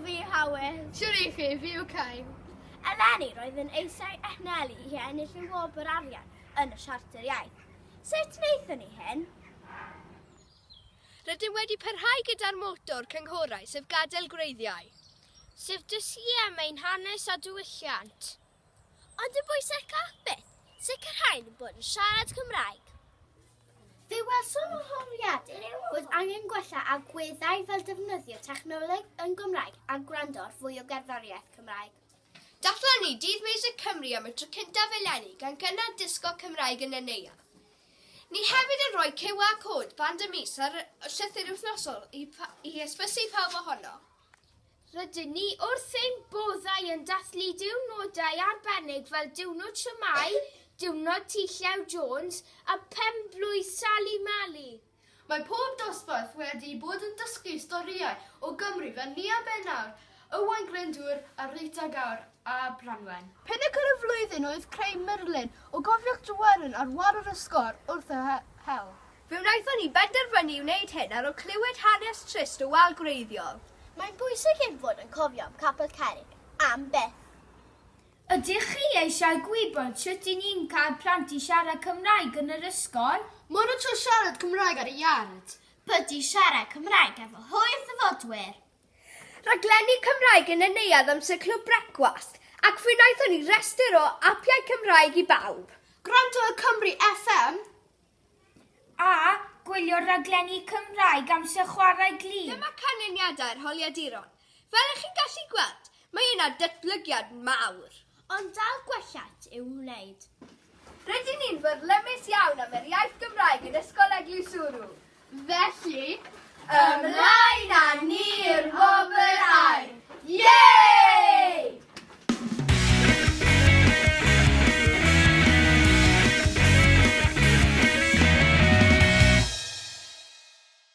fi Hywel. Siwr i chi, fi yw Cael. Eleni roedd yn eisiau ehnelu i ennill y wobr arian yn y siarter iaith. Sut wnaethon ni hyn? Rydym wedi parhau gyda'r motor cynghorau sef gadael gwreiddiau. Sef dysgu ein hanes a diwylliant. Ond y bwysau beth, sicrhau yn bod yn siarad Cymraeg. Fe welsom o honiadur bod angen gwella agweddau fel defnyddio technoleg yn Gymraeg a gwrando'r fwy o gerddoriaeth Cymraeg. Dathlan ni dydd Music Cymru am y tro cyntaf eleni gan gynnal disgo Cymraeg yn y neuadd. Ni hefyd yn rhoi QR code band y mis ar llythyr wythnosol i esbysu pawb ohono. Rydyn ni wrth ein boddau yn dathlu diwnodau arbennig fel diwnod Siamai, diwnod Tilliew Jones a penblwydd Sally Mali. Mae pob dosbarth wedi bod yn dysgu storiau o Gymru fel Nia Bennawr, Owain Glyndwr a Rita Gawr a Branwen. Pinnacle y flwyddyn oedd creu Merlin o gofiwch Dreweren ar war'r ysgor wrth y hel. Fe wnaethon ni benderfynu i wneud hyn ar o clywed hanes trist o wal gwreiddiol. Mae'n bwysig ein fod yn cofio am Capel Cerrig am beth. Ydych chi eisiau gwybod sut i ni'n cael plant i siarad Cymraeg yn yr ysgol? Mae'n tro siarad Cymraeg ar y iard. Bydd siarad Cymraeg efo hwyr ddyfodwyr. Rhaglenni Cymraeg yn y neuadd am clwb brecwast, ac fe wnaethon ni restr o apiau Cymraeg i bawb. Gwrando y Cymru FM. A gwylio rhaglenni Cymraeg am sy'n chwarae glin. Dyma canlyniadau'r holiaduron. Fel ych chi'n gallu gweld, mae yna datblygiad mawr. Ond dal gwelliant i'w wneud. Rydyn ni'n fyrlymus iawn am yr iaith Gymraeg yn Ysgol Eglwys Wrw. Felly, ymlaen â ni'r wobr air.